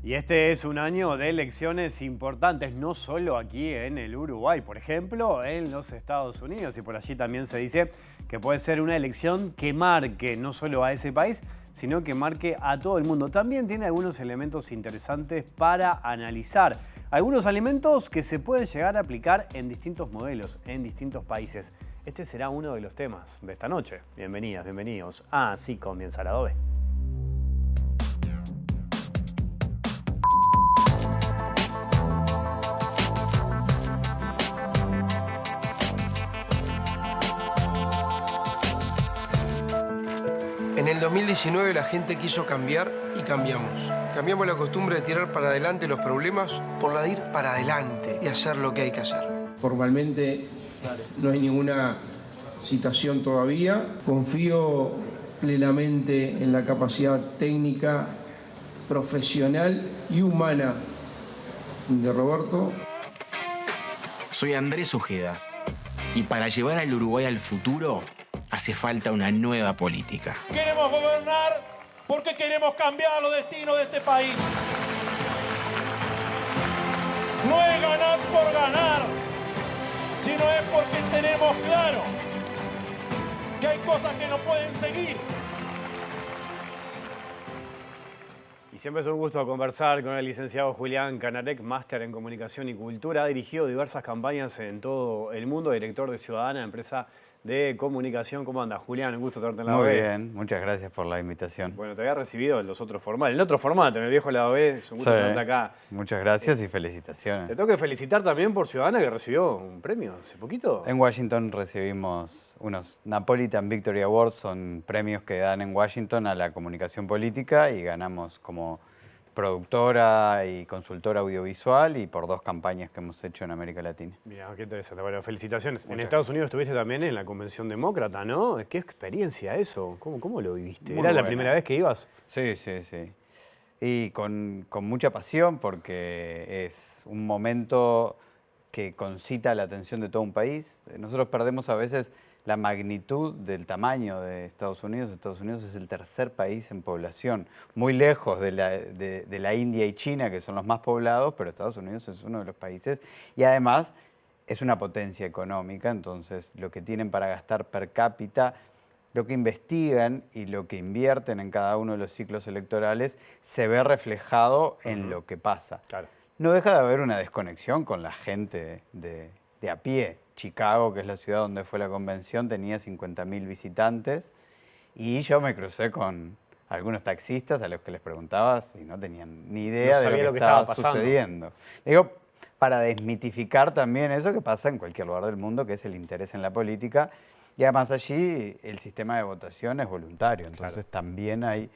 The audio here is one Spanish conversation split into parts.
Y este es un año de elecciones importantes, no solo aquí en el Uruguay, por ejemplo, en los Estados Unidos. Y por allí también se dice que puede ser una elección que marque no solo a ese país, sino que marque a todo el mundo. También tiene algunos elementos interesantes para analizar. Algunos elementos que se pueden llegar a aplicar en distintos modelos, en distintos países. Este será uno de los temas de esta noche. Bienvenidas, bienvenidos. Así comienza la Adobe. En el 2019 la gente quiso cambiar y cambiamos. Cambiamos la costumbre de tirar para adelante los problemas por la de ir para adelante y hacer lo que hay que hacer. Formalmente no hay ninguna citación todavía. Confío plenamente en la capacidad técnica, profesional y humana de Roberto. Soy Andrés Ojeda y para llevar al Uruguay al futuro hace falta una nueva política. Queremos gobernar porque queremos cambiar los destinos de este país. No es ganar por ganar, sino es porque tenemos claro que hay cosas que no pueden seguir. Y siempre es un gusto conversar con el licenciado Julián Canarek, máster en Comunicación y Cultura. Ha dirigido diversas campañas en todo el mundo, director de Ciudadana, empresa de comunicación. ¿Cómo anda, Julián? Un gusto tenerte en la Muy B. bien, muchas gracias por la invitación. Bueno, te había recibido en los otros formatos, en otro formato, en el viejo lado B. Es un gusto tenerte acá. Muchas gracias y Te felicitaciones. tengo que felicitar también por Ciudadana, que recibió un premio hace poquito. En Washington recibimos unos Napolitan Victory Awards, son premios que dan en Washington a la comunicación política y ganamos como productora y consultora audiovisual y por 2 campañas que hemos hecho en América Latina. Mira, qué interesante. Bueno, felicitaciones. En Muchas Estados Unidos estuviste también en la Convención Demócrata, ¿no? ¿Qué experiencia eso? ¿Cómo lo viviste? Muy ¿Era la buena. primera vez que ibas? Sí, sí, sí. Y con mucha pasión porque es un momento que concita la atención de todo un país. Nosotros perdemos a veces la magnitud del tamaño de Estados Unidos. Estados Unidos es el tercer país en población, muy lejos de la India y China, que son los más poblados, pero Estados Unidos es uno de los países. Y además es una potencia económica, entonces lo que tienen para gastar per cápita, lo que investigan y lo que invierten en cada uno de los ciclos electorales se ve reflejado en lo que pasa. Claro. No deja de haber una desconexión con la gente de a pie. Chicago, que es la ciudad donde fue la convención, tenía 50.000 visitantes y yo me crucé con algunos taxistas a los que les preguntaba y no tenían ni idea de lo que estaba pasando. sucediendo. Digo, para desmitificar también eso que pasa en cualquier lugar del mundo, que es el interés en la política. Y además allí el sistema de votación es voluntario, entonces también hay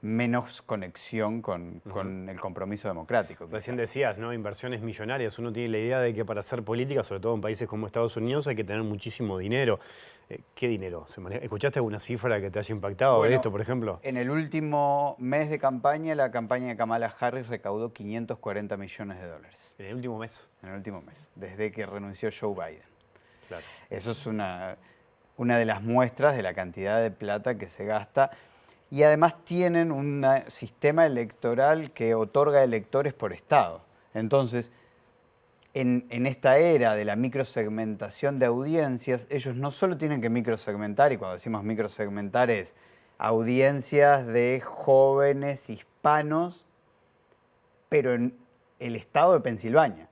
menos conexión con el compromiso democrático. Recién decías, ¿no? Inversiones millonarias. Uno tiene la idea de que para hacer política, sobre todo en países como Estados Unidos, hay que tener muchísimo dinero. ¿Qué dinero se maneja? ¿Escuchaste alguna cifra que te haya impactado de Bueno, esto, por ejemplo? En el último mes de campaña, la campaña de Kamala Harris recaudó $540 millones. En el último mes. En el último mes, desde que renunció Joe Biden. Claro. Eso es una de las muestras de la cantidad de plata que se gasta. Y además tienen un sistema electoral que otorga electores por estado. Entonces, en esta era de la microsegmentación de audiencias, ellos no solo tienen que microsegmentar, y cuando decimos microsegmentar es audiencias de jóvenes hispanos, pero en el estado de Pensilvania,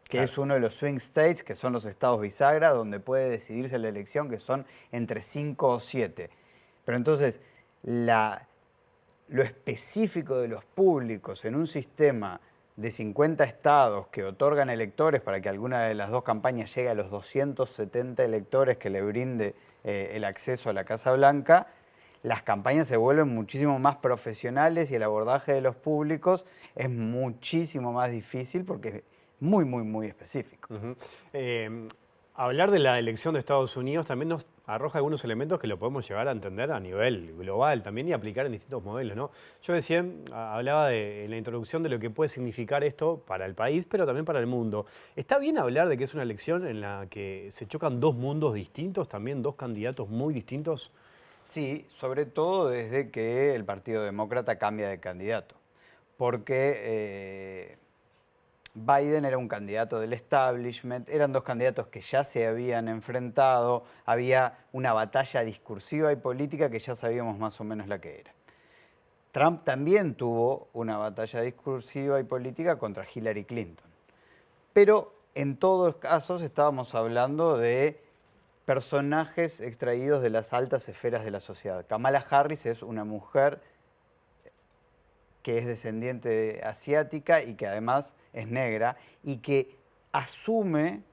que es uno de los swing states, que son los estados bisagra, donde puede decidirse la elección, que son entre 5 o 7. Pero entonces, lo específico de los públicos en un sistema de 50 estados que otorgan electores para que alguna de las 2 campañas llegue a los 270 electores que le brinde el acceso a la Casa Blanca, las campañas se vuelven muchísimo más profesionales y el abordaje de los públicos es muchísimo más difícil porque es muy, muy, muy específico. Hablar de la elección de Estados Unidos también nos arroja algunos elementos que lo podemos llegar a entender a nivel global también y aplicar en distintos modelos, ¿no? Yo recién hablaba en la introducción de lo que puede significar esto para el país, pero también para el mundo. ¿Está bien hablar de que es una elección en la que se chocan 2 mundos distintos, también 2 candidatos muy distintos? Sí, sobre todo desde que el Partido Demócrata cambia de candidato. porque Biden era un candidato del establishment, eran dos candidatos que ya se habían enfrentado, había una batalla discursiva y política que ya sabíamos más o menos la que era. Trump también tuvo una batalla discursiva y política contra Hillary Clinton. Pero en todos los casos estábamos hablando de personajes extraídos de las altas esferas de la sociedad. Kamala Harris es una mujer que es descendiente asiática y que además es negra y que asume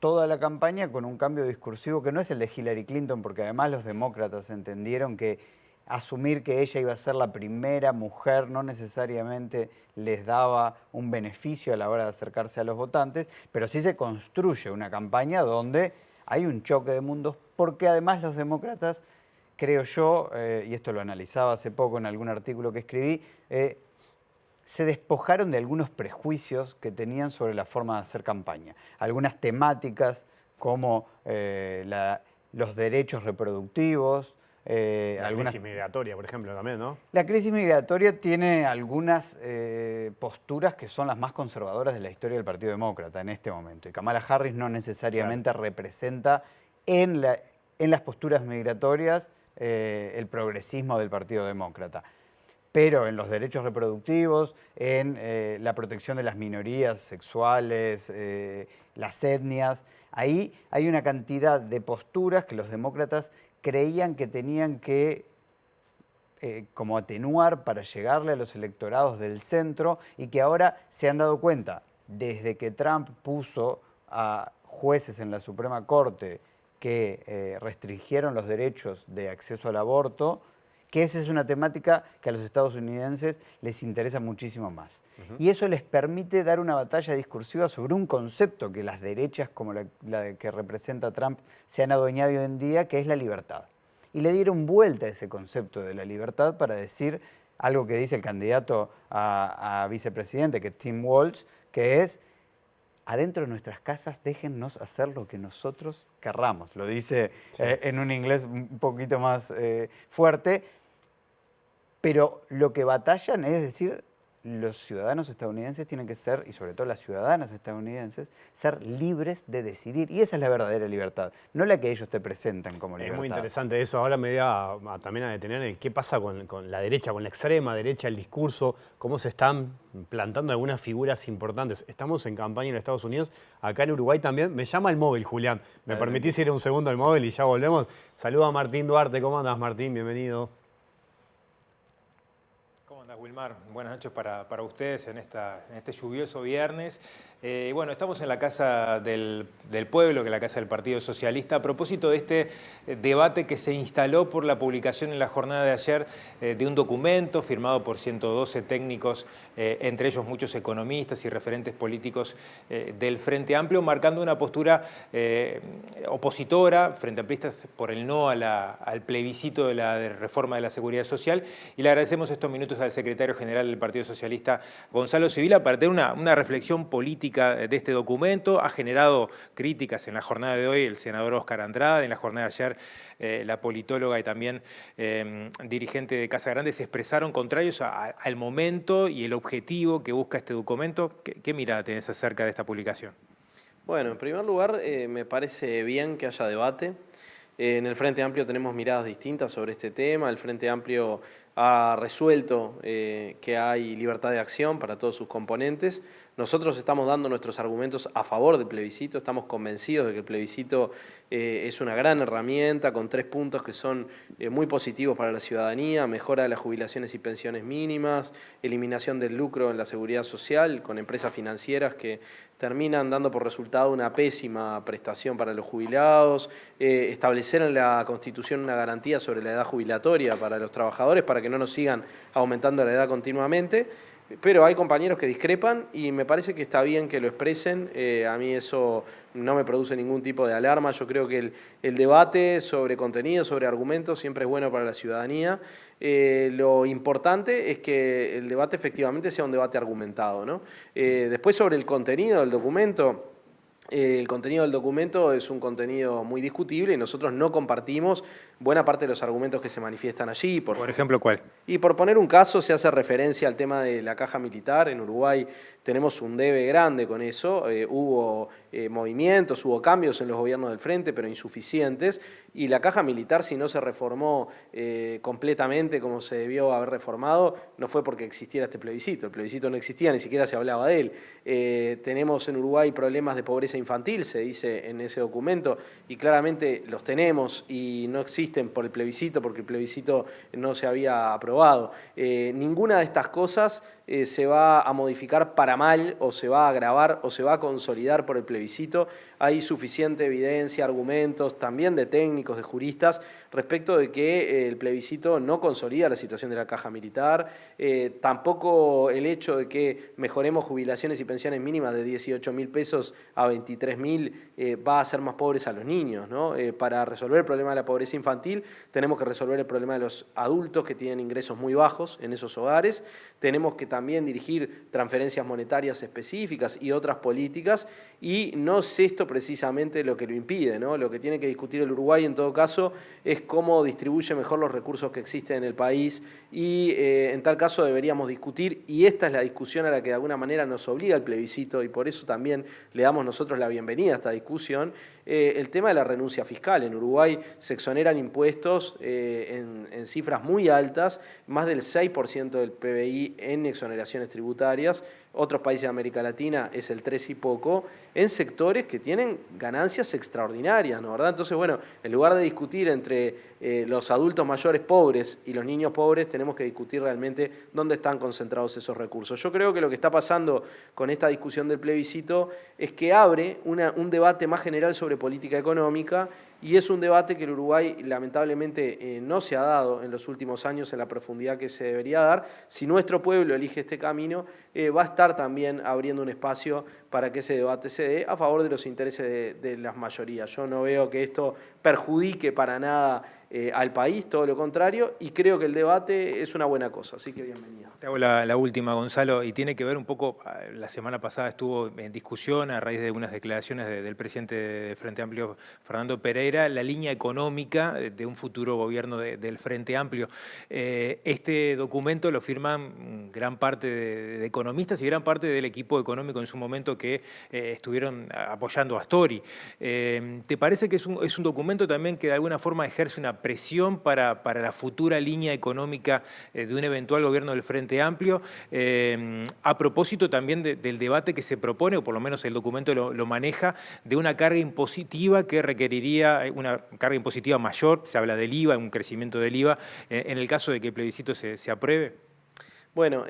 toda la campaña con un cambio discursivo que no es el de Hillary Clinton, porque además los demócratas entendieron que asumir que ella iba a ser la primera mujer no necesariamente les daba un beneficio a la hora de acercarse a los votantes, pero sí se construye una campaña donde hay un choque de mundos, porque además los demócratas, creo yo, y esto lo analizaba hace poco en algún artículo que escribí, se despojaron de algunos prejuicios que tenían sobre la forma de hacer campaña. Algunas temáticas como los derechos reproductivos, la crisis migratoria, por ejemplo, también, ¿no? La crisis migratoria tiene algunas posturas que son las más conservadoras de la historia del Partido Demócrata en este momento. Y Kamala Harris no necesariamente representa en las posturas migratorias el progresismo del Partido Demócrata. Pero en los derechos reproductivos, en la protección de las minorías sexuales, las etnias, ahí hay una cantidad de posturas que los demócratas creían que tenían que como atenuar para llegarle a los electorados del centro y que ahora se han dado cuenta, desde que Trump puso a jueces en la Suprema Corte que restringieron los derechos de acceso al aborto, que esa es una temática que a los estadounidenses les interesa muchísimo más. Y eso les permite dar una batalla discursiva sobre un concepto que las derechas, como la que representa Trump, se han adueñado hoy en día, que es la libertad. Y le dieron vuelta a ese concepto de la libertad para decir algo que dice el candidato a vicepresidente, que es Tim Walz, que es: adentro de nuestras casas déjennos hacer lo que nosotros querramos. Lo dice en un inglés un poquito más fuerte. Pero lo que batallan es decir, los ciudadanos estadounidenses tienen que ser, y sobre todo las ciudadanas estadounidenses, ser libres de decidir. Y esa es la verdadera libertad, no la que ellos te presentan como libertad. Es muy interesante eso. Ahora me voy también a detener en qué pasa con la derecha, con la extrema derecha, el discurso, cómo se están plantando algunas figuras importantes. Estamos en campaña en Estados Unidos, acá en Uruguay también. Me llama el móvil, Julián. ¿Me permitís ir un segundo al móvil y ya volvemos? Saludo a Martín Duarte. ¿Cómo andas, Martín? Bienvenido. Wilmar, buenas noches para ustedes en este lluvioso viernes. Bueno, estamos en la Casa del Pueblo, que es la Casa del Partido Socialista, a propósito de este debate que se instaló por la publicación en la jornada de ayer de un documento firmado por 112 técnicos, entre ellos muchos economistas y referentes políticos del Frente Amplio, marcando una postura opositora, frente amplistas, por el no al plebiscito de la reforma de la Seguridad Social. Y le agradecemos estos minutos al secretario general del Partido Socialista, Gonzalo Sibila, para tener una reflexión política de este documento. Ha generado críticas en la jornada de hoy el senador Óscar Andrade, en la jornada de ayer la politóloga y también dirigente de Casa Grande se expresaron contrarios al momento y el objetivo que busca este documento. ¿Qué mirada tenés acerca de esta publicación? Bueno, en primer lugar, me parece bien que haya debate. En el Frente Amplio tenemos miradas distintas sobre este tema. El Frente Amplio ha resuelto que hay libertad de acción para todos sus componentes. Nosotros estamos dando nuestros argumentos a favor del plebiscito, estamos convencidos de que el plebiscito es una gran herramienta con 3 puntos que son muy positivos para la ciudadanía: mejora de las jubilaciones y pensiones mínimas, eliminación del lucro en la seguridad social con empresas financieras que terminan dando por resultado una pésima prestación para los jubilados, establecer en la Constitución una garantía sobre la edad jubilatoria para los trabajadores para que no nos sigan aumentando la edad continuamente. Pero hay compañeros que discrepan y me parece que está bien que lo expresen. A mí eso no me produce ningún tipo de alarma. Yo creo que el debate sobre contenido, sobre argumentos, siempre es bueno para la ciudadanía. Lo importante es que el debate efectivamente sea un debate argumentado, ¿no? Después, sobre el contenido del documento. El contenido del documento es un contenido muy discutible y nosotros no compartimos buena parte de los argumentos que se manifiestan allí. Por ejemplo, ¿cuál? Y por poner un caso, se hace referencia al tema de la caja militar. En Uruguay tenemos un debe grande con eso. Hubo movimientos, hubo cambios en los gobiernos del Frente, pero insuficientes. Y la caja militar, si no se reformó completamente como se debió haber reformado, no fue porque existiera este plebiscito. El plebiscito no existía, ni siquiera se hablaba de él. Tenemos en Uruguay problemas de pobreza infantil, se dice en ese documento, y claramente los tenemos y no existen por el plebiscito, porque el plebiscito no se había aprobado. Ninguna de estas cosas se va a modificar para mal, o se va a agravar, o se va a consolidar por el plebiscito. Hay suficiente evidencia, argumentos, también de técnicos, de juristas, respecto de que el plebiscito no consolida la situación de la caja militar, tampoco el hecho de que mejoremos jubilaciones y pensiones mínimas de 18.000 pesos a 23.000 va a hacer más pobres a los niños, ¿no? Para resolver el problema de la pobreza infantil tenemos que resolver el problema de los adultos que tienen ingresos muy bajos en esos hogares, tenemos que también dirigir transferencias monetarias específicas y otras políticas, y no es esto precisamente lo que lo impide, ¿no? Lo que tiene que discutir el Uruguay en todo caso es cómo distribuye mejor los recursos que existen en el país, y en tal caso deberíamos discutir, y esta es la discusión a la que de alguna manera nos obliga el plebiscito, y por eso también le damos nosotros la bienvenida a esta discusión, el tema de la renuncia fiscal. En Uruguay se exoneran impuestos en cifras muy altas, más del 6% del PBI en exoneraciones tributarias. Otros países de América Latina es el 3 y poco, en sectores que tienen ganancias extraordinarias, ¿no? ¿Verdad? Entonces, bueno, en lugar de discutir entre los adultos mayores pobres y los niños pobres, tenemos que discutir realmente dónde están concentrados esos recursos. Yo creo que lo que está pasando con esta discusión del plebiscito es que abre un debate más general sobre política económica, y es un debate que el Uruguay lamentablemente no se ha dado en los últimos años en la profundidad que se debería dar. Si nuestro pueblo elige este camino, va a estar también abriendo un espacio para que ese debate se dé a favor de los intereses de las mayorías. Yo no veo que esto perjudique para nada al país, todo lo contrario, y creo que el debate es una buena cosa, así que bienvenido. Te hago la última, Gonzalo, y tiene que ver un poco, la semana pasada estuvo en discusión a raíz de unas declaraciones del presidente de Frente Amplio, Fernando Pereira, la línea económica de un futuro gobierno del Frente Amplio. Este documento lo firman gran parte de economistas y gran parte del equipo económico en su momento que estuvieron apoyando a Astori. ¿Te parece que es un documento también que de alguna forma ejerce una presión para la futura línea económica de un eventual gobierno del Frente Amplio, a propósito también del debate que se propone, o por lo menos el documento lo maneja, de una carga impositiva que requeriría una carga impositiva mayor? Se habla del IVA, un crecimiento del IVA, en el caso de que el plebiscito se apruebe. Bueno,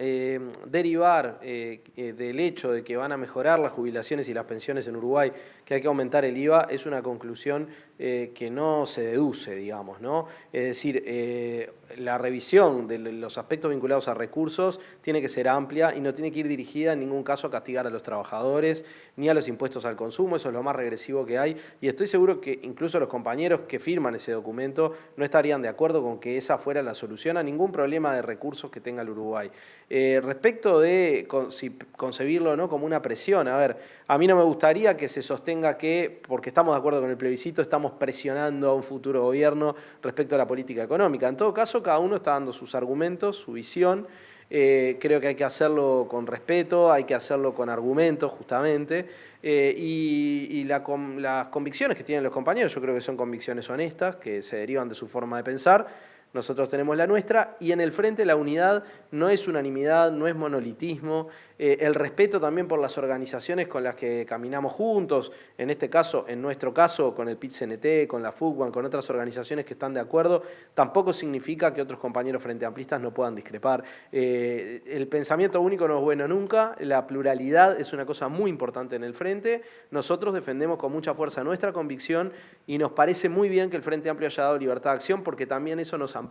derivar del hecho de que van a mejorar las jubilaciones y las pensiones en Uruguay, que hay que aumentar el IVA, es una conclusión que no se deduce, digamos, ¿no? Es decir, la revisión de los aspectos vinculados a recursos tiene que ser amplia y no tiene que ir dirigida en ningún caso a castigar a los trabajadores ni a los impuestos al consumo. Eso es lo más regresivo que hay, y estoy seguro que incluso los compañeros que firman ese documento no estarían de acuerdo con que esa fuera la solución a ningún problema de recursos que tenga el Uruguay. Respecto de si concebirlo o no como una presión, a ver, a mí no me gustaría que se sostenga que, porque estamos de acuerdo con el plebiscito, estamos presionando a un futuro gobierno respecto a la política económica. En todo caso, cada uno está dando sus argumentos, su visión. Creo que hay que hacerlo con respeto, hay que hacerlo con argumentos, justamente, y las convicciones que tienen los compañeros, yo creo que son convicciones honestas, que se derivan de su forma de pensar. Nosotros tenemos la nuestra, y en el Frente la unidad no es unanimidad, no es monolitismo, el respeto también por las organizaciones con las que caminamos juntos, en este caso, en nuestro caso, con el PIT-CNT, con la FUCBAN, con otras organizaciones que están de acuerdo, tampoco significa que otros compañeros frente amplistas no puedan discrepar. El pensamiento único no es bueno nunca, la pluralidad es una cosa muy importante en el Frente. Nosotros defendemos con mucha fuerza nuestra convicción, y nos parece muy bien que el Frente Amplio haya dado libertad de acción, porque también eso nos ampara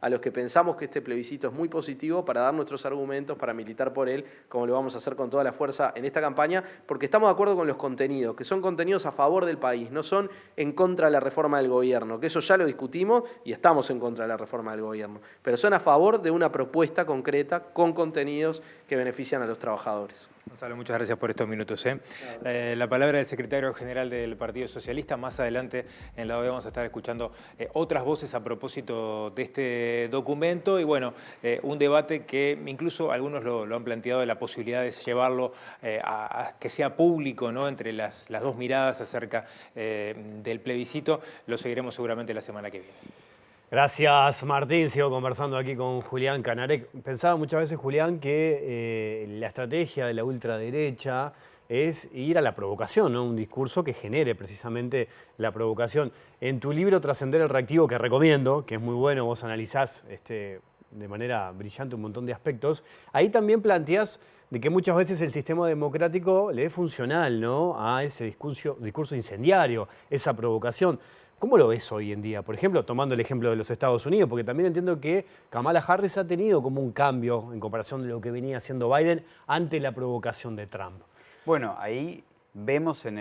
a los que pensamos que este plebiscito es muy positivo para dar nuestros argumentos, para militar por él, como lo vamos a hacer con toda la fuerza en esta campaña, porque estamos de acuerdo con los contenidos, que son contenidos a favor del país, no son en contra de la reforma del gobierno, que eso ya lo discutimos y estamos en contra de la reforma del gobierno, pero son a favor de una propuesta concreta con contenidos que benefician a los trabajadores. Gonzalo, muchas gracias por estos minutos. La palabra del secretario general del Partido Socialista. Más adelante en la OEA vamos a estar escuchando otras voces a propósito de este documento y bueno, un debate que incluso algunos lo han planteado de la posibilidad de llevarlo a que sea público, ¿no? Entre las dos miradas acerca del plebiscito. Lo seguiremos seguramente la semana que viene. Gracias, Martín. Sigo conversando aquí con Julián Canarek. Pensaba muchas veces, Julián, que la estrategia de la ultraderecha es ir a la provocación, ¿no? Un discurso que genere precisamente la provocación. En tu libro Trascender el reactivo, que recomiendo, que es muy bueno, vos analizás de manera brillante un montón de aspectos, ahí también planteás de que muchas veces el sistema democrático le es funcional, ¿no? A ese discurso incendiario, esa provocación. ¿Cómo lo ves hoy en día? Por ejemplo, tomando el ejemplo de los Estados Unidos, porque también entiendo que Kamala Harris ha tenido como un cambio en comparación de lo que venía haciendo Biden ante la provocación de Trump. Bueno, ahí vemos en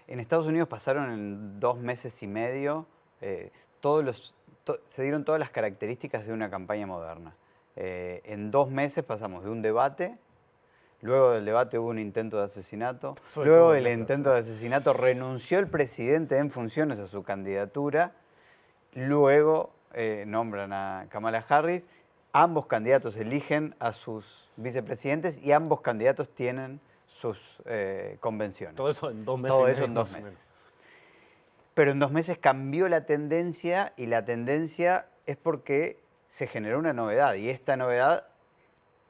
Estados Unidos pasaron en 2 meses y medio, se dieron todas las características de una campaña moderna. En 2 meses pasamos de un debate. Luego del debate hubo un intento de asesinato. Luego del intento de asesinato renunció el presidente en funciones a su candidatura. Luego nombran a Kamala Harris. Ambos candidatos eligen a sus vicepresidentes y ambos candidatos tienen sus convenciones. Todo eso en 2 meses. Todo eso en 2 meses. Pero en 2 meses cambió la tendencia y la tendencia es porque se generó una novedad y esta novedad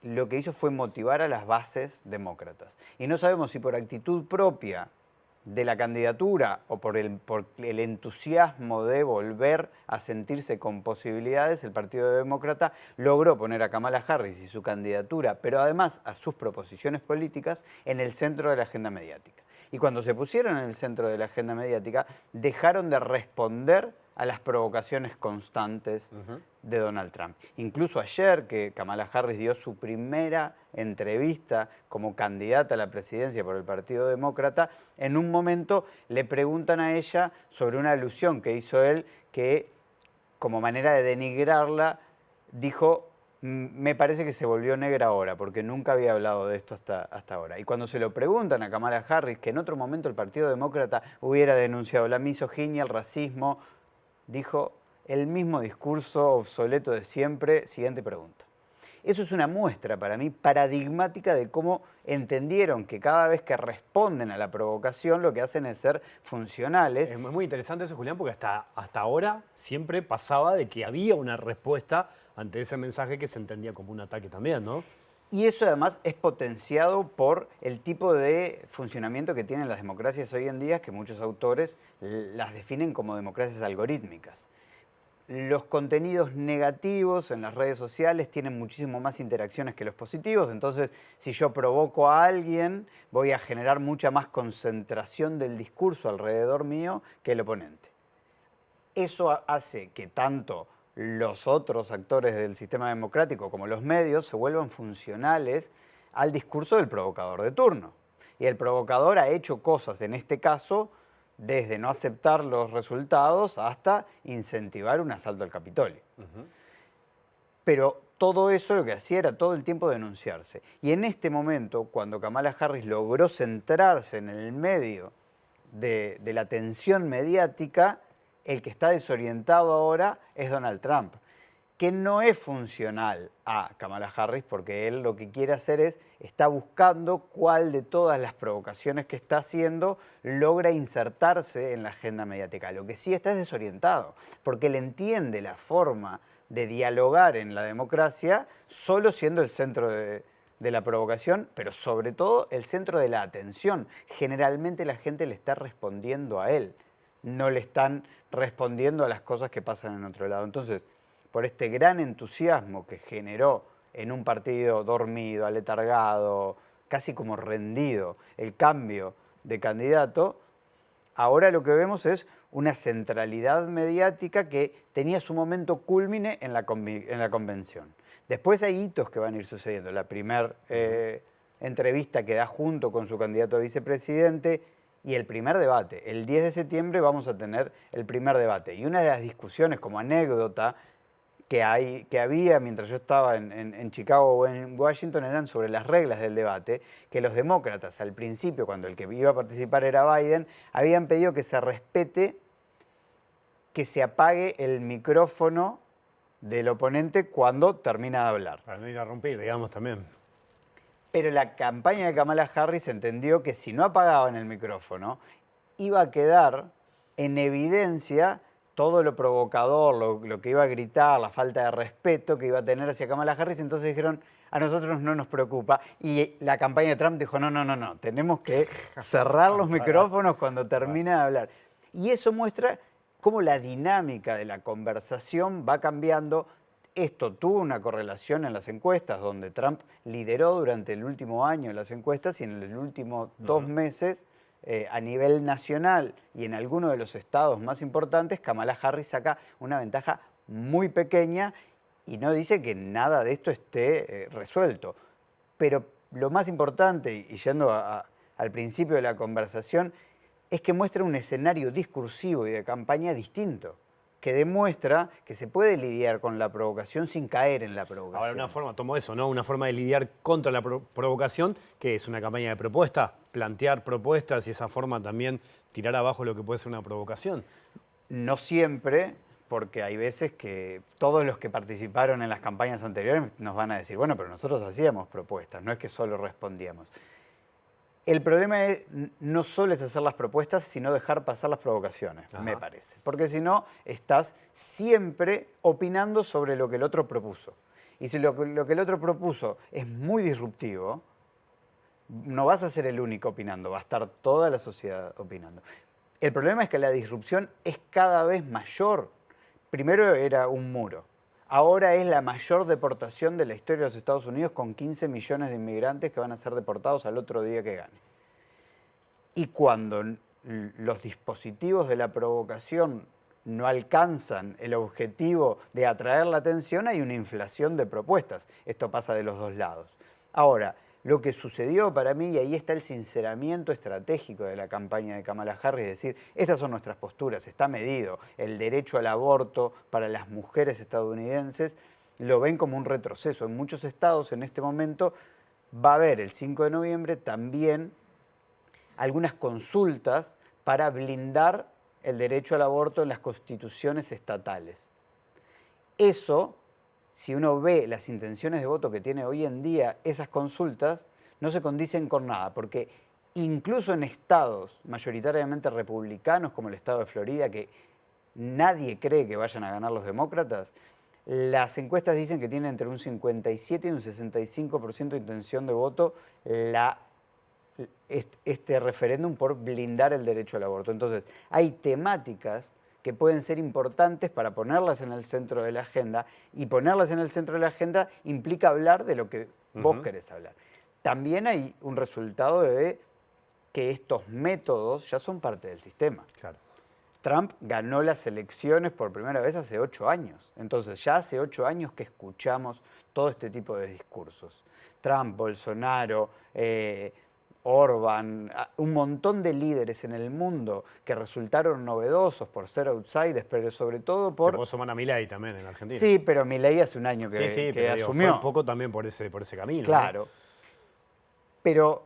lo que hizo fue motivar a las bases demócratas. Y no sabemos si por actitud propia de la candidatura o por el entusiasmo de volver a sentirse con posibilidades, el Partido Demócrata logró poner a Kamala Harris y su candidatura, pero además a sus proposiciones políticas, en el centro de la agenda mediática. Y cuando se pusieron en el centro de la agenda mediática, dejaron de responder a las provocaciones constantes de Donald Trump. Incluso ayer, que Kamala Harris dio su primera entrevista como candidata a la presidencia por el Partido Demócrata, en un momento le preguntan a ella sobre una alusión que hizo él que, como manera de denigrarla, dijo: me parece que se volvió negra ahora, porque nunca había hablado de esto hasta ahora. Y cuando se lo preguntan a Kamala Harris, que en otro momento el Partido Demócrata hubiera denunciado la misoginia, el racismo, dijo el mismo discurso obsoleto de siempre. Siguiente pregunta. Eso es una muestra para mí paradigmática de cómo entendieron que cada vez que responden a la provocación lo que hacen es ser funcionales. Es muy interesante eso, Julián, porque hasta ahora siempre pasaba de que había una respuesta ante ese mensaje que se entendía como un ataque también, ¿no? Y eso además es potenciado por el tipo de funcionamiento que tienen las democracias hoy en día, que muchos autores las definen como democracias algorítmicas. Los contenidos negativos en las redes sociales tienen muchísimo más interacciones que los positivos, entonces si yo provoco a alguien voy a generar mucha más concentración del discurso alrededor mío que el oponente. Eso hace que tanto los otros actores del sistema democrático como los medios se vuelvan funcionales al discurso del provocador de turno. Y el provocador ha hecho cosas, en este caso, desde no aceptar los resultados hasta incentivar un asalto al Capitolio. Pero todo eso lo que hacía era todo el tiempo denunciarse. Y en este momento, cuando Kamala Harris logró centrarse en el medio de la atención mediática, el que está desorientado ahora es Donald Trump, que no es funcional a Kamala Harris porque él lo que quiere hacer está buscando cuál de todas las provocaciones que está haciendo logra insertarse en la agenda mediática. Lo que sí está es desorientado, porque él entiende la forma de dialogar en la democracia solo siendo el centro de la provocación, pero sobre todo el centro de la atención. Generalmente la gente le está respondiendo a él, no le están respondiendo a las cosas que pasan en otro lado. Entonces, por este gran entusiasmo que generó en un partido dormido, aletargado, casi como rendido, el cambio de candidato, ahora lo que vemos es una centralidad mediática que tenía su momento cúlmine en la convención. Después hay hitos que van a ir sucediendo. La primera entrevista que da junto con su candidato a vicepresidente y el primer debate. El 10 de septiembre vamos a tener el primer debate. Y una de las discusiones como anécdota que había mientras yo estaba en Chicago o en Washington eran sobre las reglas del debate, que los demócratas al principio, cuando el que iba a participar era Biden, habían pedido que se respete, que se apague el micrófono del oponente cuando termina de hablar. Para no ir a romper, digamos, también. Pero la campaña de Kamala Harris entendió que si no apagaban el micrófono, iba a quedar en evidencia todo lo provocador, lo que iba a gritar, la falta de respeto que iba a tener hacia Kamala Harris. Entonces dijeron, a nosotros no nos preocupa. Y la campaña de Trump dijo, no, tenemos que cerrar los micrófonos cuando termine de hablar. Y eso muestra cómo la dinámica de la conversación va cambiando. Esto tuvo una correlación en las encuestas, donde Trump lideró durante el último año las encuestas y en los últimos 2 meses, a nivel nacional y en algunos de los estados más importantes, Kamala Harris saca una ventaja muy pequeña y no dice que nada de esto esté resuelto. Pero lo más importante, y yendo al principio de la conversación, es que muestra un escenario discursivo y de campaña distinto, que demuestra que se puede lidiar con la provocación sin caer en la provocación. Ahora, una forma, tomo eso, ¿no? Una forma de lidiar contra la provocación, que es una campaña de propuesta, plantear propuestas y esa forma también tirar abajo lo que puede ser una provocación. No siempre, porque hay veces que todos los que participaron en las campañas anteriores nos van a decir, bueno, pero nosotros hacíamos propuestas, no es que solo respondíamos. El problema no solo es hacer las propuestas, sino dejar pasar las provocaciones, me parece. Porque si no, estás siempre opinando sobre lo que el otro propuso. Y si lo que el otro propuso es muy disruptivo, no vas a ser el único opinando, va a estar toda la sociedad opinando. El problema es que la disrupción es cada vez mayor. Primero era un muro. Ahora es la mayor deportación de la historia de los Estados Unidos, con 15 millones de inmigrantes que van a ser deportados al otro día que gane. Y cuando los dispositivos de la provocación no alcanzan el objetivo de atraer la atención, hay una inflación de propuestas. Esto pasa de los dos lados. Ahora, lo que sucedió para mí, y ahí está el sinceramiento estratégico de la campaña de Kamala Harris, es decir, estas son nuestras posturas, está medido. El derecho al aborto para las mujeres estadounidenses lo ven como un retroceso. En muchos estados en este momento va a haber el 5 de noviembre también algunas consultas para blindar el derecho al aborto en las constituciones estatales. Eso, si uno ve las intenciones de voto que tiene hoy en día esas consultas, no se condicen con nada, porque incluso en estados mayoritariamente republicanos, como el estado de Florida, que nadie cree que vayan a ganar los demócratas, las encuestas dicen que tiene entre un 57 y un 65% de intención de voto este referéndum por blindar el derecho al aborto. Entonces, hay temáticas que pueden ser importantes para ponerlas en el centro de la agenda, y ponerlas en el centro de la agenda implica hablar de lo que vos querés hablar. También hay un resultado de que estos métodos ya son parte del sistema. Claro. Trump ganó las elecciones por primera vez hace 8 años. Entonces, ya hace 8 años que escuchamos todo este tipo de discursos. Trump, Bolsonaro, Orbán, un montón de líderes en el mundo que resultaron novedosos por ser outsiders, pero sobre todo por... Vos sumás a Milei también en Argentina. Sí, pero Milei hace un año que pero asumió. Fue un poco también por ese camino. Claro. ¿no? Pero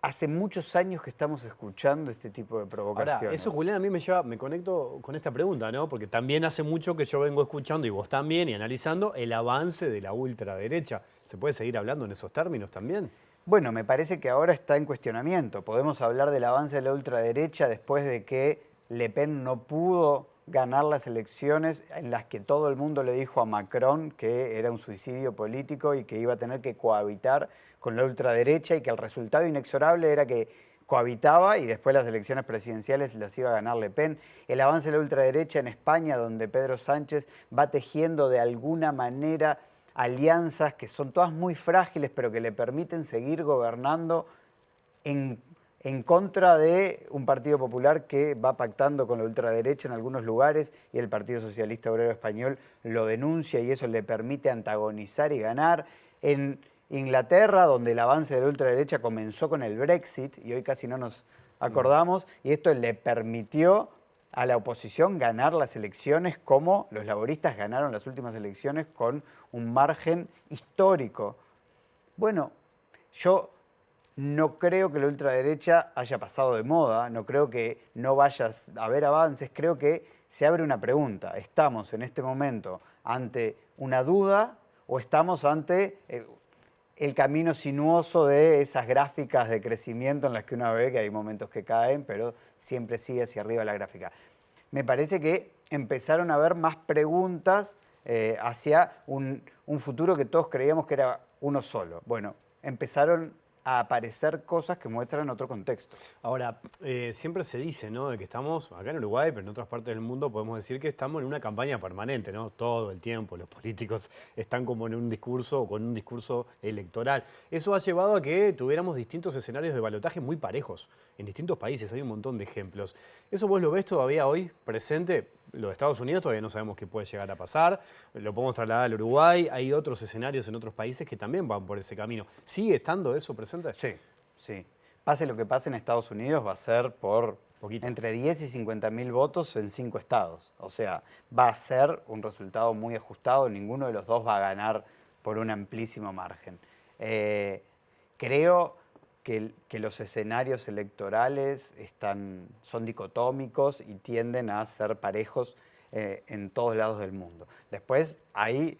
hace muchos años que estamos escuchando este tipo de provocaciones. Ahora, eso, Julián, a mí me conecto con esta pregunta, ¿no? Porque también hace mucho que yo vengo escuchando, y vos también, y analizando el avance de la ultraderecha. ¿Se puede seguir hablando en esos términos también? Bueno, me parece que ahora está en cuestionamiento. Podemos hablar del avance de la ultraderecha después de que Le Pen no pudo ganar las elecciones, en las que todo el mundo le dijo a Macron que era un suicidio político y que iba a tener que cohabitar con la ultraderecha, y que el resultado inexorable era que cohabitaba y después las elecciones presidenciales las iba a ganar Le Pen. El avance de la ultraderecha en España, donde Pedro Sánchez va tejiendo de alguna manera alianzas que son todas muy frágiles, pero que le permiten seguir gobernando en contra de un Partido Popular que va pactando con la ultraderecha en algunos lugares, y el Partido Socialista Obrero Español lo denuncia, y eso le permite antagonizar y ganar. En Inglaterra, donde el avance de la ultraderecha comenzó con el Brexit, y hoy casi no nos acordamos, y esto le permitió a la oposición ganar las elecciones como los laboristas ganaron las últimas elecciones con un margen histórico. Bueno, yo no creo que la ultraderecha haya pasado de moda, no creo que no vaya a haber avances, creo que se abre una pregunta. ¿Estamos en este momento ante una duda o estamos ante el camino sinuoso de esas gráficas de crecimiento en las que uno ve que hay momentos que caen, pero siempre sigue hacia arriba la gráfica? Me parece que empezaron a haber más preguntas hacia un futuro que todos creíamos que era uno solo. Bueno, empezaron a aparecer cosas que muestran otro contexto. Ahora, siempre se dice, ¿no?, de que estamos acá en Uruguay, pero en otras partes del mundo podemos decir que estamos en una campaña permanente, ¿no? Todo el tiempo los políticos están como en un discurso o con un discurso electoral. Eso ha llevado a que tuviéramos distintos escenarios de balotaje muy parejos en distintos países. Hay un montón de ejemplos. ¿Eso vos lo ves todavía hoy presente? Los Estados Unidos todavía no sabemos qué puede llegar a pasar. Lo podemos trasladar al Uruguay. Hay otros escenarios en otros países que también van por ese camino. ¿Sigue estando eso presente? Sí, sí. Pase lo que pase en Estados Unidos, va a ser por Poquito. entre 10 y 50.000 votos en 5 estados. O sea, va a ser un resultado muy ajustado. Ninguno de los dos va a ganar por un amplísimo margen. Creo que los escenarios electorales son dicotómicos y tienden a ser parejos en todos lados del mundo. Después hay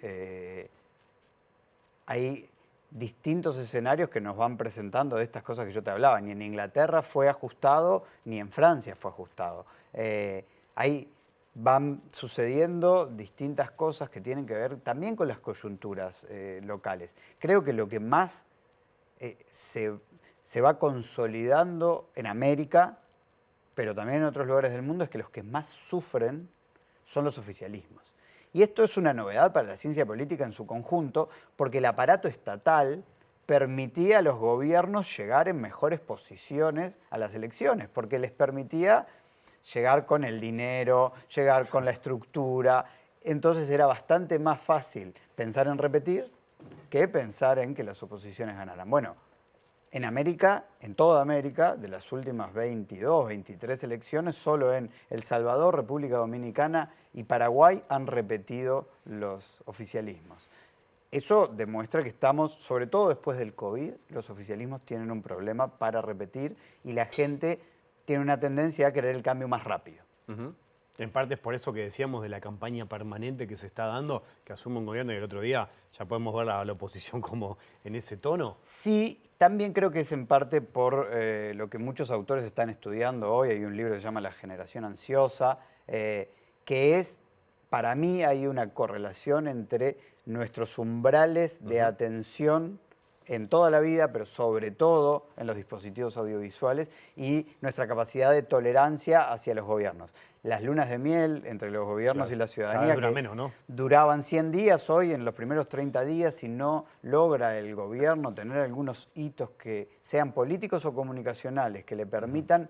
distintos escenarios que nos van presentando de estas cosas que yo te hablaba. Ni en Inglaterra fue ajustado, ni en Francia fue ajustado. Ahí van sucediendo distintas cosas que tienen que ver también con las coyunturas locales. Creo que lo que más se va consolidando en América, pero también en otros lugares del mundo, es que los que más sufren son los oficialismos. Y esto es una novedad para la ciencia política en su conjunto, porque el aparato estatal permitía a los gobiernos llegar en mejores posiciones a las elecciones, porque les permitía llegar con el dinero, llegar con la estructura. Entonces era bastante más fácil pensar en repetir que pensar en que las oposiciones ganaran. Bueno, en América, en toda América, de las últimas 22, 23 elecciones, solo en El Salvador, República Dominicana y Paraguay han repetido los oficialismos. Eso demuestra que estamos, sobre todo después del COVID, los oficialismos tienen un problema para repetir y la gente tiene una tendencia a querer el cambio más rápido. En parte es por eso que decíamos de la campaña permanente que se está dando, que asume un gobierno y el otro día ya podemos ver a la oposición como en ese tono. Sí, también creo que es en parte por lo que muchos autores están estudiando hoy. Hay un libro que se llama La generación ansiosa, que es, para mí hay una correlación entre nuestros umbrales de atención en toda la vida, pero sobre todo en los dispositivos audiovisuales, y nuestra capacidad de tolerancia hacia los gobiernos. Las lunas de miel entre los gobiernos y la ciudadanía dura menos, ¿no? Duraban 100 días, hoy en los primeros 30 días, si no logra el gobierno tener algunos hitos que sean políticos o comunicacionales que le permitan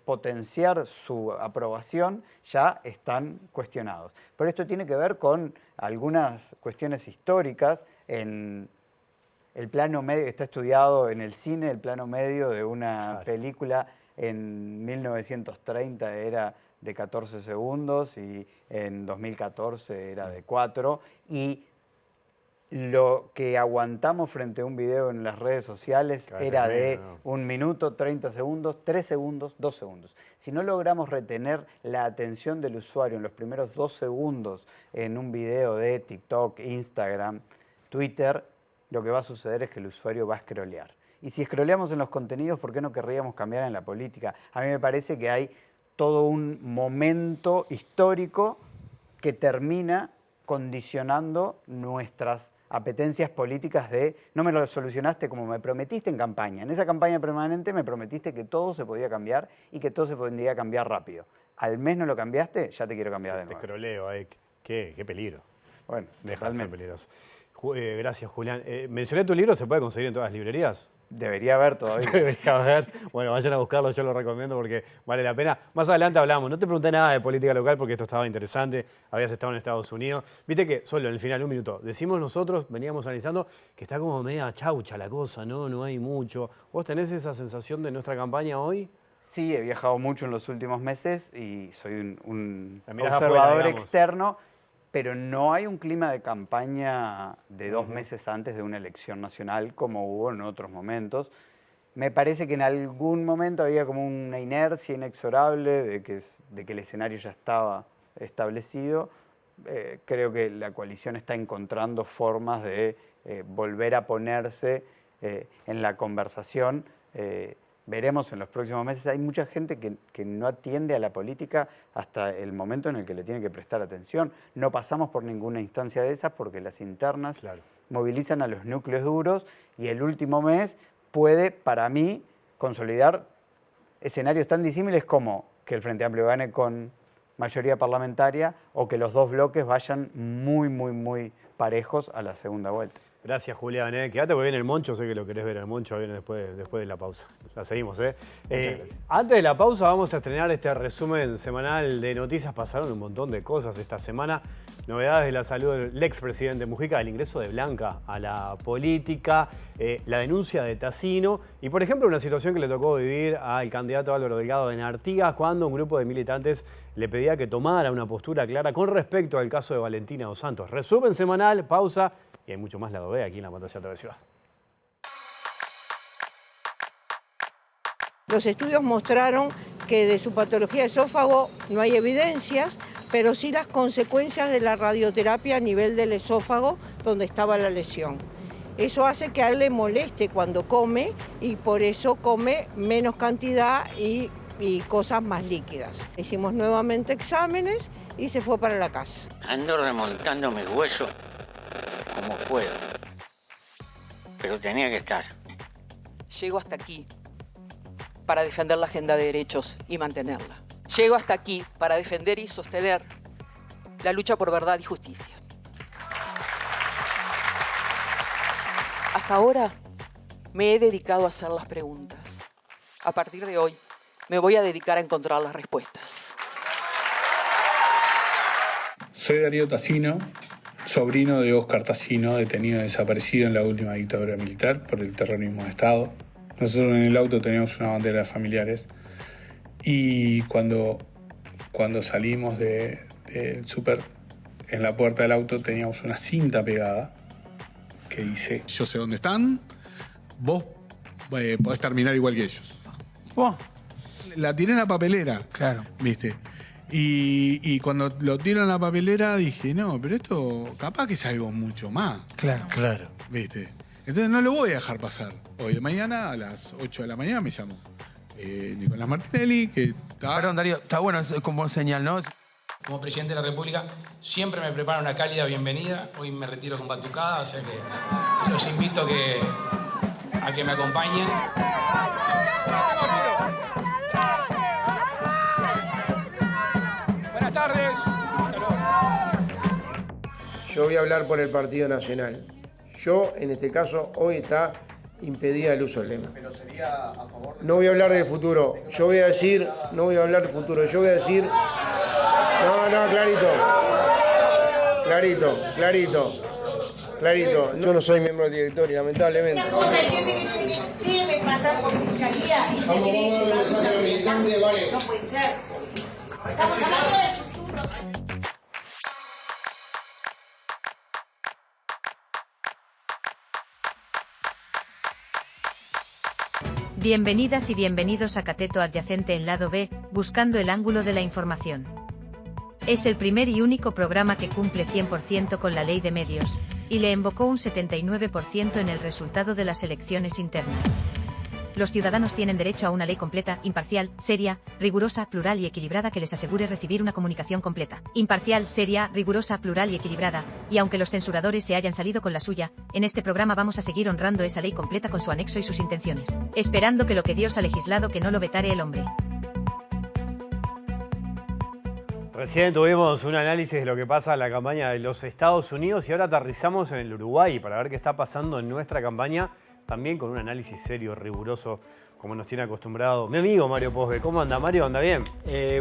potenciar su aprobación, ya están cuestionados. Pero esto tiene que ver con algunas cuestiones históricas. En el plano medio, está estudiado en el cine, el plano medio de una película en 1930 era de 14 segundos y en 2014 era de 4. Y lo que aguantamos frente a un video en las redes sociales era de 1 minuto, 30 segundos, 3 segundos, 2 segundos. Si no logramos retener la atención del usuario en los primeros 2 segundos en un video de TikTok, Instagram, Twitter, lo que va a suceder es que el usuario va a scrollear. Y si scrolleamos en los contenidos, ¿por qué no querríamos cambiar en la política? A mí me parece que hay todo un momento histórico que termina condicionando nuestras apetencias políticas de no me lo solucionaste como me prometiste en campaña. En esa campaña permanente me prometiste que todo se podía cambiar y que todo se podía cambiar rápido. Al mes no lo cambiaste, ya te quiero cambiar de nuevo. Te escroleo, qué peligro. Bueno, deja de ser peligroso. Gracias, Julián. Mencioné tu libro, ¿se puede conseguir en todas las librerías? Debería haber todavía. Debería haber. Bueno, vayan a buscarlo, yo lo recomiendo porque vale la pena. Más adelante hablamos. No te pregunté nada de política local porque esto estaba interesante. Habías estado en Estados Unidos. Viste que solo en el final, 1 minuto, decimos nosotros, veníamos analizando que está como media chaucha la cosa, ¿no? No hay mucho. ¿Vos tenés esa sensación de nuestra campaña hoy? Sí, he viajado mucho en los últimos meses y soy un La mirás observador afuera, digamos. externo, pero no hay un clima de campaña de 2 meses antes de una elección nacional como hubo en otros momentos. Me parece que en algún momento había como una inercia inexorable de que el escenario ya estaba establecido. Creo que la coalición está encontrando formas de volver a ponerse en la conversación. Veremos en los próximos meses. Hay mucha gente que no atiende a la política hasta el momento en el que le tiene que prestar atención. No pasamos por ninguna instancia de esas porque las internas movilizan a los núcleos duros y el último mes puede, para mí, consolidar escenarios tan disímiles como que el Frente Amplio gane con mayoría parlamentaria o que los dos bloques vayan muy parejos a la segunda vuelta. Gracias, Julián. Quédate porque viene el Moncho, sé que lo querés ver el Moncho, viene después de la pausa. La seguimos, Antes de la pausa vamos a estrenar este resumen semanal de noticias. Pasaron un montón de cosas esta semana. Novedades de la salud del expresidente Mujica, el ingreso de Blanca a la política, la denuncia de Tassino y, por ejemplo, una situación que le tocó vivir al candidato Álvaro Delgado en Artigas cuando un grupo de militantes le pedía que tomara una postura clara con respecto al caso de Valentina Dos Santos. Resumen semanal, pausa y hay mucho más lado B aquí en la pantalla de Ciudad. Los estudios mostraron que de su patología de esófago no hay evidencias, pero sí las consecuencias de la radioterapia a nivel del esófago donde estaba la lesión. Eso hace que a él le moleste cuando come y por eso come menos cantidad y cosas más líquidas. Hicimos nuevamente exámenes y se fue para la casa. Ando remontando mis huesos como puedo, pero tenía que estar. Llego hasta aquí para defender la agenda de derechos y mantenerla. Llego hasta aquí para defender y sostener la lucha por verdad y justicia. Hasta ahora me he dedicado a hacer las preguntas. A partir de hoy me voy a dedicar a encontrar las respuestas. Soy Darío Tassino, sobrino de Óscar Tassino, detenido y desaparecido en la última dictadura militar por el terrorismo de Estado. Nosotros en el auto teníamos una bandera de familiares y cuando salimos del súper, en la puerta del auto teníamos una cinta pegada que dice: yo sé dónde están, vos podés terminar igual que ellos. Oh. La tiré en la papelera, claro, ¿viste? Y cuando lo tiro en la papelera dije, no, pero esto capaz que es algo mucho más. Claro. Claro. ¿Viste? Entonces no lo voy a dejar pasar. Hoy de mañana a las 8 de la mañana me llamo Nicolás Martinelli, que está... Perdón, Darío, está bueno, es como señal, ¿no? Como presidente de la República siempre me prepara una cálida bienvenida. Hoy me retiro con batucada, o sea que los invito a que me acompañen. Buenas tardes. Yo voy a hablar por el Partido Nacional. Yo, en este caso, hoy está impedida el uso del lema. Pero sería a favor de... No voy a hablar del futuro. Yo voy a decir, no voy a hablar del futuro. Yo voy a decir... No, clarito. Yo no soy miembro del directorio, lamentablemente. Una cosa, hay gente que tiene que pasar por fiscalía y se Vamos a dar un mensaje a los militantes, vale. No puede ser. Estamos hablando del futuro. Bienvenidas y bienvenidos a Cateto Adyacente en Lado B, buscando el ángulo de la información. Es el primer y único programa que cumple 100% con la ley de medios, y le invocó un 79% en el resultado de las elecciones internas. Los ciudadanos tienen derecho a una ley completa, imparcial, seria, rigurosa, plural y equilibrada que les asegure recibir una comunicación completa, imparcial, seria, rigurosa, plural y equilibrada, y aunque los censuradores se hayan salido con la suya, en este programa vamos a seguir honrando esa ley completa con su anexo y sus intenciones, esperando que lo que Dios ha legislado que no lo vetare el hombre. Recién tuvimos un análisis de lo que pasa en la campaña de los Estados Unidos y ahora aterrizamos en el Uruguay para ver qué está pasando en nuestra campaña, también con un análisis serio, riguroso, como nos tiene acostumbrado mi amigo Mario Posbe. ¿Cómo anda, Mario? ¿Anda bien?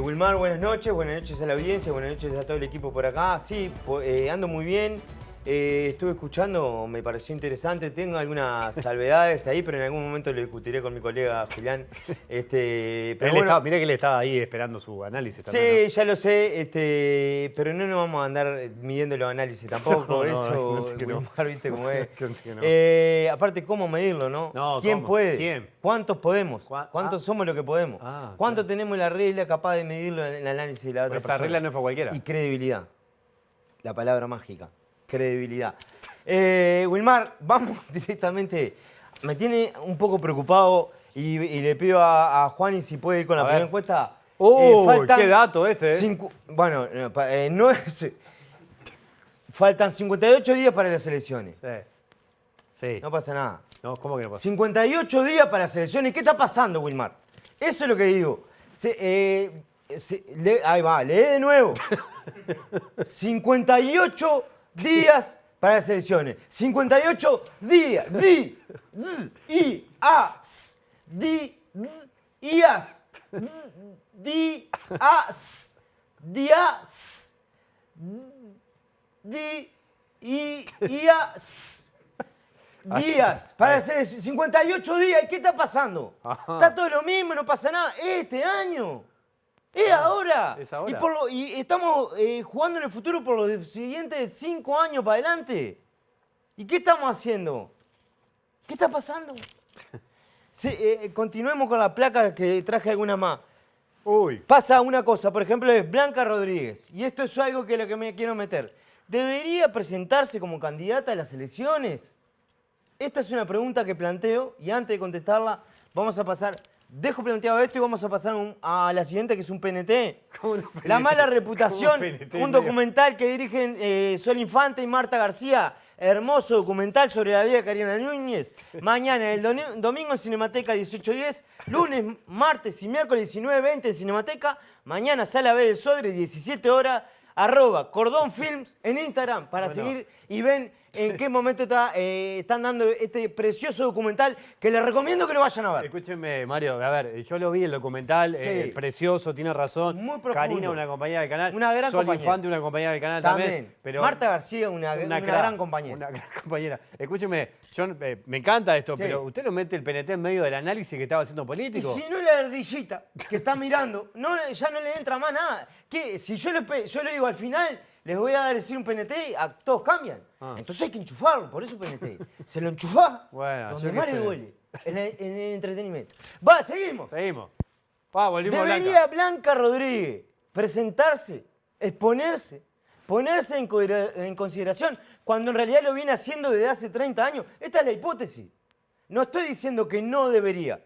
Wilmar, buenas noches a la audiencia, buenas noches a todo el equipo por acá. Sí, ando muy bien. Estuve escuchando, me pareció interesante. Tengo algunas salvedades ahí, pero en algún momento lo discutiré con mi colega Julián. Pero bueno, mirá que él estaba ahí esperando su análisis sí, también, ¿no? ya lo sé, pero no nos vamos a andar midiendo los análisis tampoco. Eso, Wilmar, viste cómo es. Aparte, ¿cómo medirlo, no? ¿Quién ¿cómo? puede? ¿Quién? ¿Cuántos podemos? ¿Cuántos somos lo que podemos? ¿Cuánto tenemos la regla capaz de medirlo en el análisis de la otra persona? Esa regla no es para cualquiera. Y credibilidad. La palabra mágica. Credibilidad. Wilmar, vamos directamente. Me tiene un poco preocupado y le pido a Juani si puede ir con la primera encuesta. ¡Qué dato este! Bueno, no es... Faltan 58 días para las elecciones. Sí. No pasa nada. No, ¿cómo que no pasa? 58 días para las elecciones. ¿Qué está pasando, Wilmar? Eso es lo que digo. Ahí va, lee de nuevo. 58 días para las elecciones. 58 días. Días para hacer 58 días. ¿Y qué está pasando? Está todo lo mismo, no pasa nada. Este año. Es ahora. Es ahora. Y estamos jugando en el futuro por los siguientes 5 años para adelante. ¿Y qué estamos haciendo? ¿Qué está pasando? Continuemos con la placa que traje alguna más. Pasa una cosa, por ejemplo, es Blanca Rodríguez. Y esto es algo que me quiero meter. ¿Debería presentarse como candidata a las elecciones? Esta es una pregunta que planteo y antes de contestarla vamos a pasar... Dejo planteado esto y vamos a pasar a la siguiente, que es un PNT. La mala reputación, un documental que dirigen Sol Infante y Marta García. Hermoso documental sobre la vida de Karina Núñez. Mañana, el domingo en Cinemateca 18:10. Lunes, martes y miércoles 19:20 en Cinemateca. Mañana, Sala B del Sodre, 17 horas. @Cordón Films en Instagram para seguir y ven en qué momento están dando este precioso documental que les recomiendo que lo vayan a ver. Escúchenme, Mario, a ver, yo lo vi el documental, precioso, tiene razón. Muy profundo. Karina, una compañera del canal. Una gran Sol compañera. Infante, una compañera del canal también. Pero Marta García, una gran compañera. Una gran compañera. Escúcheme, me encanta esto, pero usted no mete el PNT en medio del análisis que estaba haciendo político. Y si no la ardillita que está mirando, ya no le entra más nada. ¿Qué? Si yo le digo al final, les voy a decir un PNT, todos cambian. Entonces hay que enchufarlo, por eso PNT. Se lo enchufás donde más le duele, en el entretenimiento. Seguimos. Volvimos a ¿Debería Blanca Rodríguez presentarse, exponerse, ponerse en consideración cuando en realidad lo viene haciendo desde hace 30 años? Esta es la hipótesis. No estoy diciendo que no debería,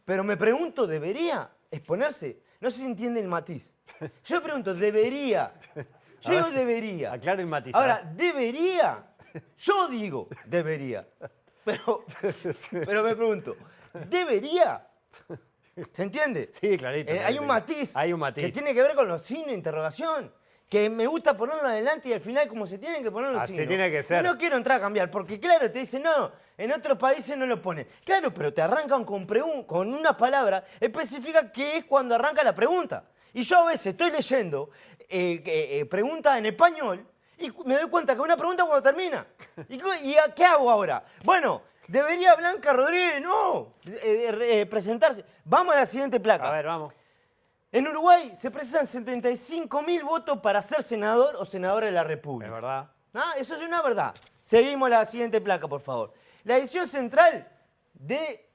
pero me pregunto, ¿debería exponerse? No sé si entiende el matiz. Yo pregunto, ¿debería? Yo digo debería. Aclaro el matiz. Ahora, ¿debería? Yo digo debería. Pero me pregunto, ¿debería? ¿Se entiende? Sí, clarito. Hay un matiz. Hay un matiz. Que tiene que ver con los signos de interrogación. Que me gusta ponerlo adelante y al final como se tienen que poner los signos. Así tiene que ser. No quiero entrar a cambiar, porque claro, te dicen, no, en otros países no lo ponen. Claro, pero te arrancan con una palabra específica que es cuando arranca la pregunta. Y yo a veces estoy leyendo preguntas en español y me doy cuenta que una pregunta cuando termina. ¿Y qué hago ahora? Bueno, ¿debería Blanca Rodríguez presentarse? Vamos a la siguiente placa. A ver, vamos. En Uruguay se presentan 75.000 votos para ser senador o senadora de la República. Es verdad. Eso es una verdad. Seguimos la siguiente placa, por favor. La edición central de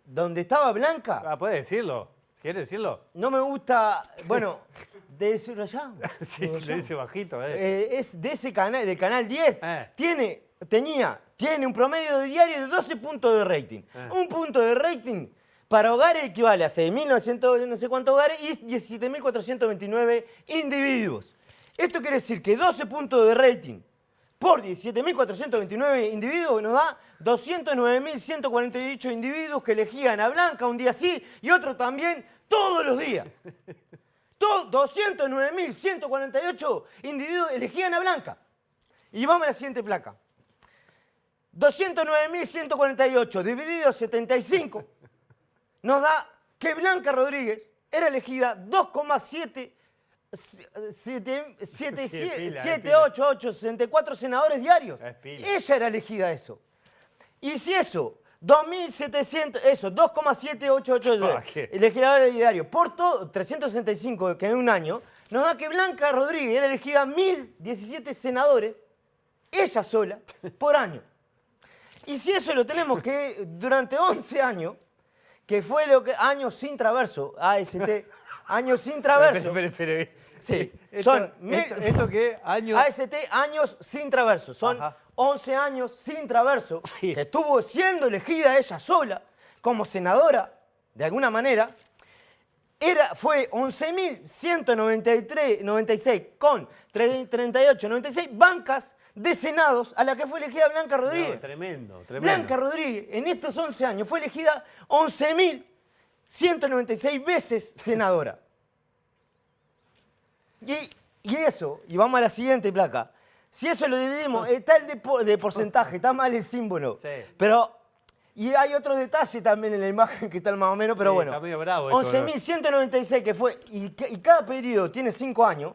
donde estaba Blanca. ¿Puede decirlo? ¿Quiere decirlo? No me gusta. Bueno, ¿de decirlo allá? Sí, lo dice bajito. Es de ese canal, del canal 10. Tiene un promedio de diario de 12 puntos de rating. Un punto de rating para hogares equivale a 6.900 no sé cuántos hogares y 17.429 individuos. Esto quiere decir que 12 puntos de rating por 17.429 individuos nos da 209.148 individuos que elegían a Blanca un día sí y otro también todos los días. 209.148 individuos elegían a Blanca. Y vamos a la siguiente placa. 209.148 dividido 75 nos da que Blanca Rodríguez era elegida 2,7 8, 64 senadores diarios. Ella era elegida eso. Y si eso, 2.700, eso, 2,788 legisladores diarios por todo, 365 que en un año, nos da que Blanca Rodríguez era elegida 1.017 senadores, ella sola, por año. Y si eso lo tenemos que durante 11 años, que fue lo que años sin traverso, AST, años sin traverso. Espera. Sí, ¿Esto qué? Años. AST, años sin traverso. Son 11 años sin traverso, que estuvo siendo elegida ella sola como senadora, de alguna manera. Fue 11.196 con 96 bancas de senados a la que fue elegida Blanca Rodríguez. No, tremendo. Blanca Rodríguez, en estos 11 años, fue elegida 11.196 veces senadora. Y eso, y vamos a la siguiente placa. Si eso lo dividimos, está el de porcentaje, está mal el símbolo. Sí. Pero, y hay otro detalle también en la imagen que está más o menos, pero bueno. Está medio bravo 11.196 que fue, y cada periodo tiene 5 años.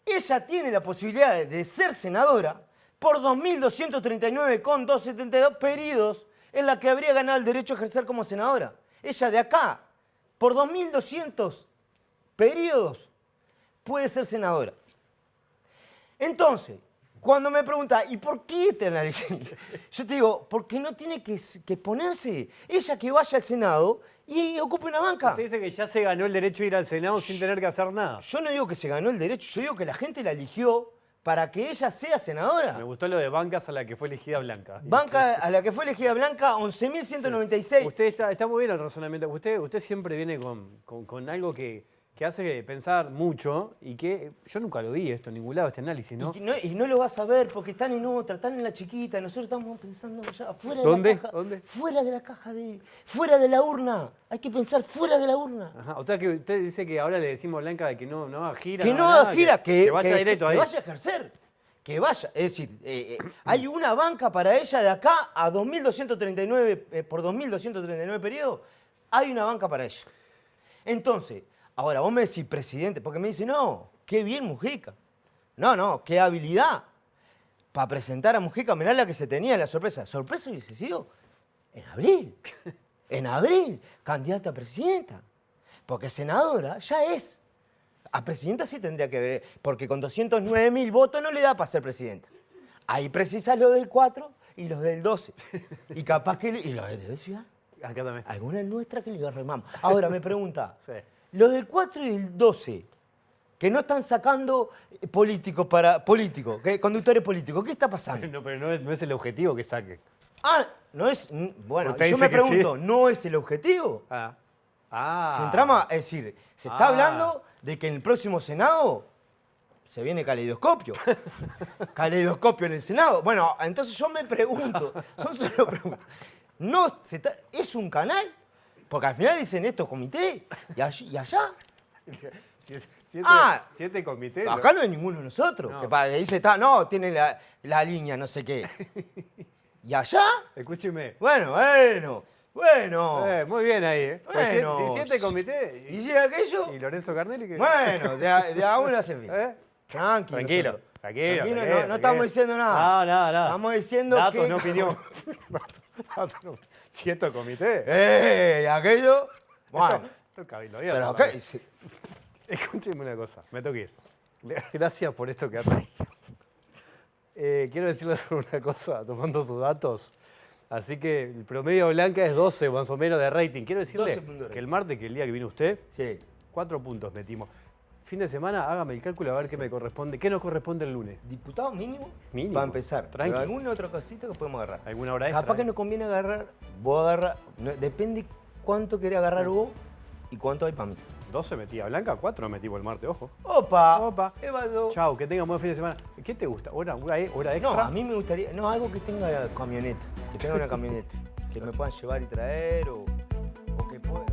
Ella tiene la posibilidad de ser senadora por 2.239,272 periodos en la que habría ganado el derecho a ejercer como senadora. Ella de acá, por 2.200 periodos, puede ser senadora. Entonces, cuando me pregunta, ¿y por qué este análisis? Yo te digo, porque no tiene que ponerse. Ella que vaya al Senado y ocupe una banca. Usted dice que ya se ganó el derecho de ir al Senado sin tener que hacer nada. Yo no digo que se ganó el derecho, yo digo que la gente la eligió para que ella sea senadora. Me gustó lo de bancas a la que fue elegida Blanca. Banca a la que fue elegida Blanca, 11.196. Sí. Usted está muy bien el razonamiento. Usted siempre viene con algo que hace pensar mucho y que yo nunca lo vi esto en ningún lado, este análisis, ¿no? Y no lo vas a ver porque están en otra, están en la chiquita. Nosotros estamos pensando ya fuera de ¿Dónde? la caja. ¿Dónde? Fuera de la caja, fuera de la urna. Hay que pensar fuera de la urna. Ajá. O sea que usted dice que ahora le decimos a Blanca de que no haga gira. Que no haga gira, que vaya directo ahí. Que vaya a ejercer. Que vaya. Es decir, hay una banca para ella de acá a 2.239, por 2.239 periodos. Hay una banca para ella. Entonces, ahora, vos me decís presidente, porque me dice, no, qué bien Mujica. No, qué habilidad. Para presentar a Mujica, mirá la que se tenía, la sorpresa. Sorpresa hubiese sido en abril. En abril, candidata a presidenta. Porque senadora ya es. A presidenta sí tendría que ver, porque con 209.000 votos no le da para ser presidenta. Ahí precisas los del 4 y los del 12. Y capaz que... Y los de Ciudad. Acá también. Alguna nuestra que le remamos. Ahora me pregunta... Sí. Los del 4 y del 12, que no están sacando conductores políticos, ¿qué está pasando? No, pero no es el objetivo que saquen. No es... Bueno, yo me pregunto, sí. ¿No es el objetivo? Si entramos, es decir, se está hablando de que en el próximo Senado se viene caleidoscopio. Caleidoscopio en el Senado. Bueno, entonces yo me pregunto, son solo preguntas. ¿Es un canal? Porque al final dicen estos comités y allá. Siete comités. Acá no hay ninguno de nosotros. No. Que dice, tiene la línea, no sé qué. ¿Y allá? Escúcheme. Bueno. Muy bien ahí, Bueno. Si 7 comités. ¿Y si aquello? ¿Y Lorenzo Carnelli? ¿Qué? Bueno, de a uno hacen bien. Tranquilo. No estamos diciendo nada. No. Estamos diciendo datos, que... no opinión. 7 comités. Aquello... Bueno. Esto cabildo. Pero okay. Escúcheme una cosa, me tengo que ir. Gracias por esto que ha traído. Quiero decirles una cosa, tomando sus datos. Así que el promedio Blanca es 12 más o menos de rating. Quiero decirle que el martes, que el día que vino usted, 4 puntos metimos. Fin de semana, hágame el cálculo a ver qué me corresponde. ¿Qué nos corresponde el lunes? Diputado mínimo. Mínimo. Para empezar. Tranquilo. Pero alguna otra cosita que podemos agarrar. ¿Alguna hora extra? Capaz que nos conviene agarrar. Vos agarrar. Depende cuánto querés agarrar vos y cuánto hay para mí. 12 metía Blanca, 4 metimos el martes, ojo. Opa. Evado. Chau, que tenga un buen fin de semana. ¿Qué te gusta? ¿Hora extra? No, a mí me gustaría. No, algo que tenga camioneta. Que tenga una camioneta. Que me puedan llevar y traer o que pueda.